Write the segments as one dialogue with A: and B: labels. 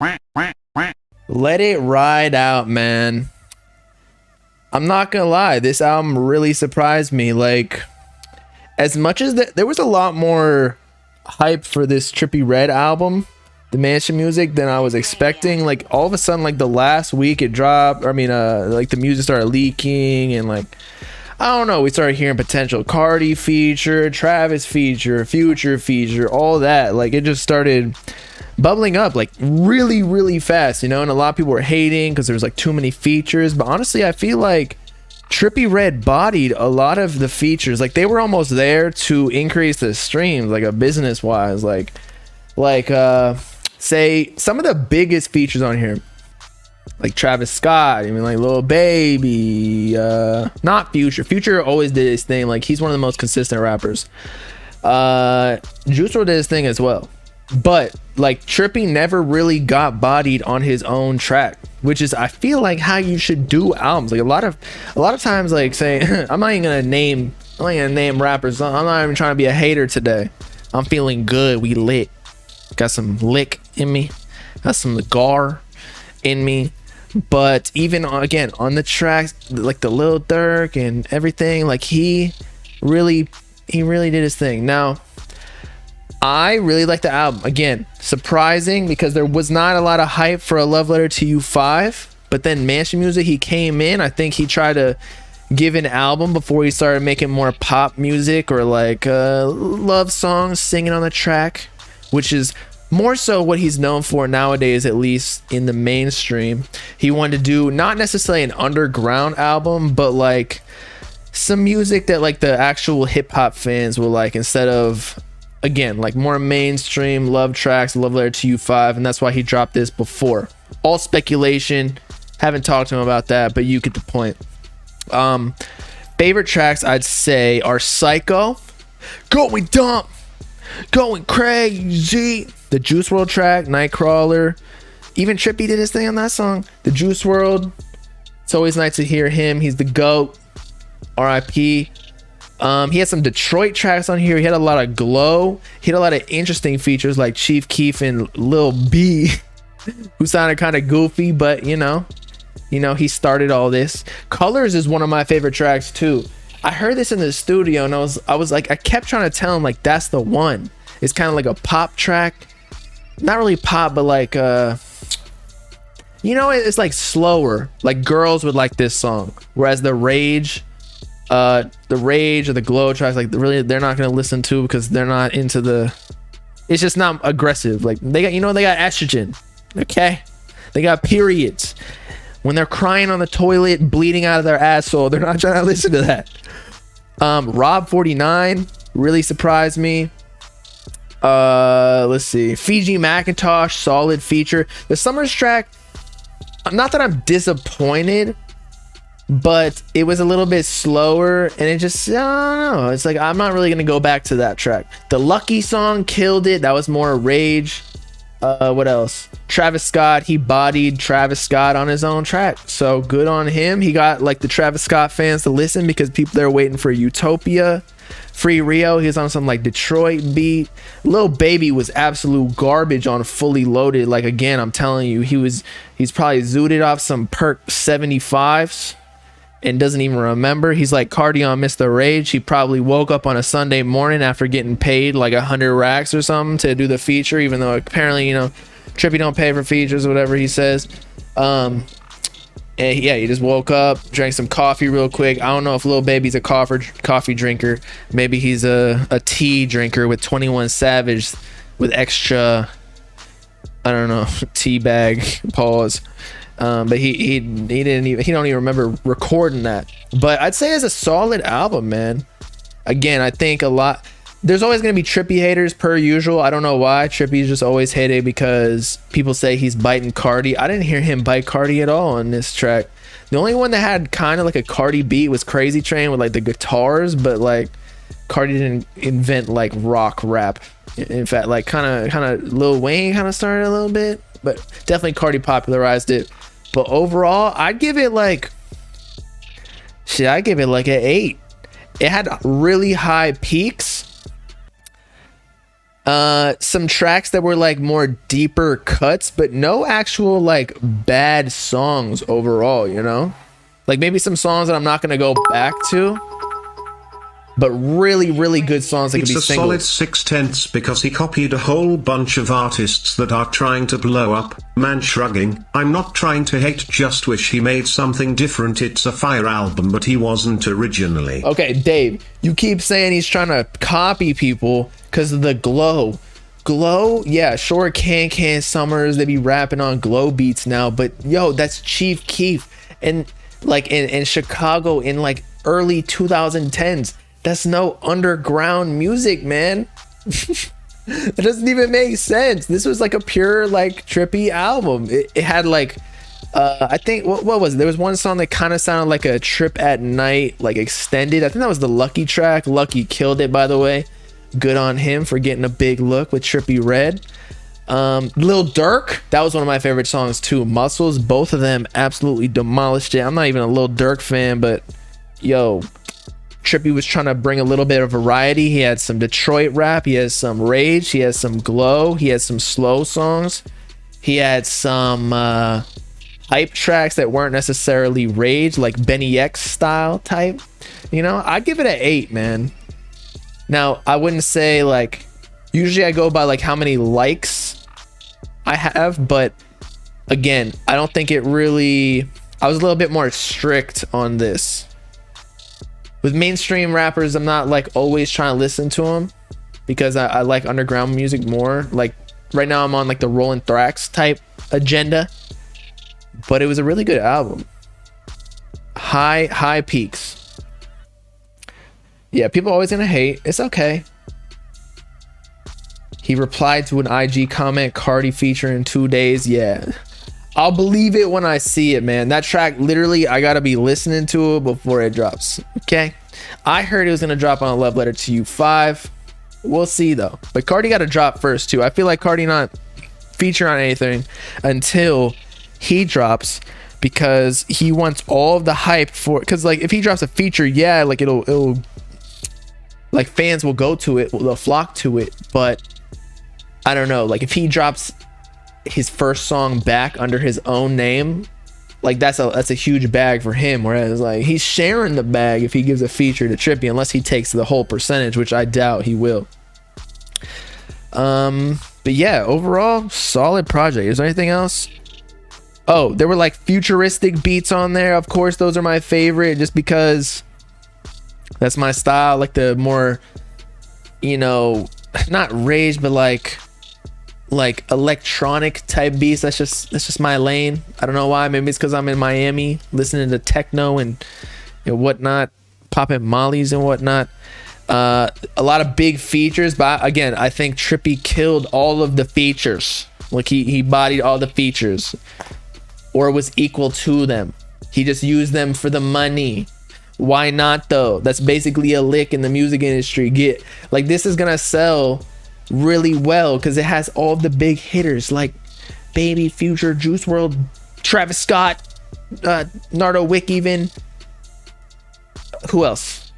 A: Let it ride out, man. I'm not gonna lie, this album really surprised me. Like, as much as there was a lot more hype for this Trippie Redd album, the Mansion Music, than I was expecting. Like, all of a sudden, like the last week it dropped. I mean, like the music started leaking, and like, I don't know, we started hearing potential Cardi feature, Travis feature, Future feature, all that. Like, it just started bubbling up like really, really fast, you know. And a lot of people were hating because there was like too many features. But honestly, I feel like Trippie Redd bodied a lot of the features. Like, they were almost there to increase the streams, like a business wise. Like say some of the biggest features on here, like Travis Scott, I mean, like Lil Baby, not Future always did his thing. Like, he's one of the most consistent rappers. Juice WRLD did his thing as well, but like Trippie never really got bodied on his own track, which is, I feel like, how you should do albums. Like, a lot of times, like, say I'm not even gonna name rappers. I'm not even trying to be a hater today. I'm feeling good. We lit. Got some lick in me. Got some gar in me. But even again on the tracks, like the Lil Durk and everything, like he really did his thing. Now, I really like the album. Again, surprising because there was not a lot of hype for A Love Letter to You 5, but then Mansion Music, he came in. I think he tried to give an album before he started making more pop music or like love songs, singing on the track, which is more so what he's known for nowadays, at least in the mainstream. He wanted to do not necessarily an underground album, but like some music that like the actual hip-hop fans will like, instead of, again, like more mainstream love tracks, Love Letter to You 5. And that's why he dropped this before. All speculation, haven't talked to him about that, but you get the point. Favorite tracks I'd say are Psycho, Going Dumb, Going Crazy, the Juice WRLD track, Nightcrawler. Even Trippie did his thing on that song. The Juice WRLD, it's always nice to hear him. He's the GOAT. RIP. He had some Detroit tracks on here. He had a lot of Glow. He had a lot of interesting features like Chief Keef and Lil B, who sounded kind of goofy, but you know, he started all this. Colors is one of my favorite tracks too. I heard this in the studio and I was like, I kept trying to tell him like that's the one. It's kind of like a pop track. Not really pop, but like it's like slower. Like girls would like this song. Whereas the Rage or the Glow tracks, like really they're not gonna listen to because they're not into the, it's just not aggressive. Like they got estrogen. Okay? They got periods. When they're crying on the toilet, bleeding out of their asshole, they're not trying to listen to that. Rob 49 really surprised me. Let's see. Fiji Macintosh, solid feature. The Summers track, not that I'm disappointed, but it was a little bit slower and it just, I don't know. It's like, I'm not really gonna go back to that track. The Lucky song killed it. That was more Rage. What else? Travis Scott, he bodied Travis Scott on his own track, so good on him. He got like the Travis Scott fans to listen because people, they're waiting for Utopia. Free Rio, he was on some like Detroit beat. Lil Baby was absolute garbage on Fully Loaded. Like, again, I'm telling you, he's probably zooted off some perk 75s and doesn't even remember. He's like Cardi on Mr. Rage. He probably woke up on a Sunday morning after getting paid like 100 racks or something to do the feature, even though apparently, Trippie don't pay for features or whatever he says. And yeah, he just woke up, drank some coffee real quick. I don't know if Lil Baby's a coffee drinker. Maybe he's a tea drinker with 21 Savage with extra, I don't know, tea bag, pause. But he don't even remember recording that. But I'd say it's a solid album, man. Again, I think there's always going to be Trippie haters per usual. I don't know why. Trippie's just always hated because people say he's biting Cardi. I didn't hear him bite Cardi at all on this track. The only one that had kind of like a Cardi beat was Crazy Train with like the guitars, but like Cardi didn't invent like rock rap. In fact, like kind of Lil Wayne kind of started a little bit, but definitely Cardi popularized it. But overall, I'd give it like an 8. It had really high peaks. Some tracks that were like more deeper cuts, but no actual like bad songs overall, you know? Like maybe some songs that I'm not gonna go back to, but really, really good songs that could be
B: It's a
A: singles.
B: solid 6/10 because he copied a whole bunch of artists that are trying to blow up. Man shrugging, I'm not trying to hate, just wish he made something different. It's a fire album, but he wasn't originally.
A: Okay, Dave, you keep saying he's trying to copy people because of the glow. Glow, yeah, sure, Can Summers, they be rapping on glow beats now, but yo, that's Chief Keef. And like in Chicago in like early 2010s. That's no underground music, man. It doesn't even make sense. This was like a pure like trippy album. It had like I think what was it? There was one song that kind of sounded like a Trip at Night, like extended. I think that was the Lucky track. Lucky killed it, by the way. Good on him for getting a big look with Trippie Redd. Lil Durk, that was one of my favorite songs too. Muscles, both of them absolutely demolished it. I'm not even a Lil Durk fan, but yo, Trippie was trying to bring a little bit of variety. He had some Detroit rap, he has some rage, he has some glow, he has some slow songs, he had some hype tracks that weren't necessarily rage, like Benny X style type. You know, I'd give it an 8, man. Now I wouldn't say like, usually I go by like how many likes I have, but again, I don't think it really, I was a little bit more strict on this. With mainstream rappers, I'm not like always trying to listen to them because I like underground music more. Like right now I'm on like the Rollin' Thrax type agenda, but it was a really good album. High peaks. Yeah, people are always gonna hate. It's okay. He replied to an IG comment, Cardi feature in 2 days. Yeah, I'll believe it when I see it, man. That track, literally, I gotta be listening to it before it drops. Okay, I heard it was gonna drop on a Love Letter to You 5. We'll see though. But Cardi got to drop first too. I feel like Cardi not feature on anything until he drops, because he wants all of the hype for. Because like if he drops a feature, yeah, like it'll like fans will go to it, they'll flock to it. But I don't know. Like if he drops his first song back under his own name, like that's a huge bag for him, whereas like he's sharing the bag if he gives a feature to Trippie, unless he takes the whole percentage, which I doubt he will. But yeah, overall solid project. Is there anything else? Oh, there were like futuristic beats on there. Of course, those are my favorite just because that's my style. Like the more, you know, not rage, but like electronic type beats. That's just my lane. I don't know why. Maybe it's because I'm in Miami listening to techno and whatnot, popping mollies and whatnot. A lot of big features, but again, I think Trippie killed all of the features. Like he bodied all the features, or was equal to them. He just used them for the money. Why not though? That's basically a lick in the music industry. Get like, this is gonna sell really well because it has all the big hitters like Baby, Future, Juice WRLD, Travis Scott, Nardo Wick, even. Who else?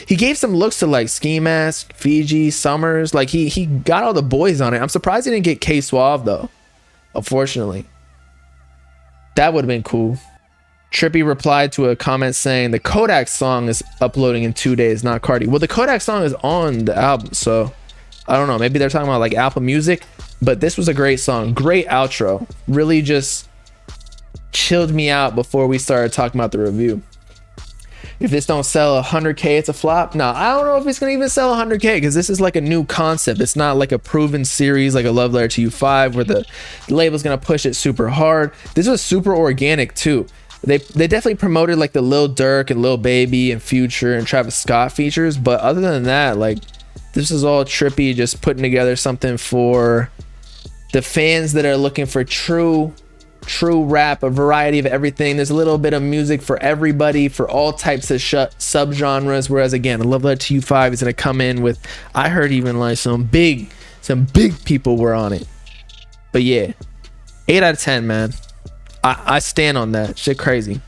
A: He gave some looks to like Ski Mask, Fiji, Summers. Like he got all the boys on it. I'm surprised he didn't get K Suave though, unfortunately. That would have been cool. Trippie replied to a comment saying the Kodak song is uploading in 2 days, not Cardi. Well, the Kodak song is on the album, so I don't know. Maybe they're talking about like Apple Music, but this was a great song. Great outro. Really just chilled me out before we started talking about the review. If this don't sell 100K, it's a flop. No, I don't know if it's gonna even sell 100K because this is like a new concept. It's not like a proven series like a Love Letter to You 5 where the label's gonna push it super hard. This was super organic too. They definitely promoted like the Lil Durk and Lil Baby and Future and Travis Scott features, but other than that, like this is all Trippie just putting together something for the fans that are looking for true rap, a variety of everything. There's a little bit of music for everybody, for all types of subgenres. Whereas again, the Love Letter to You 5 is gonna come in with, I heard even like some big people were on it. But yeah, 8 out of 10, man. I stand on that shit. Crazy.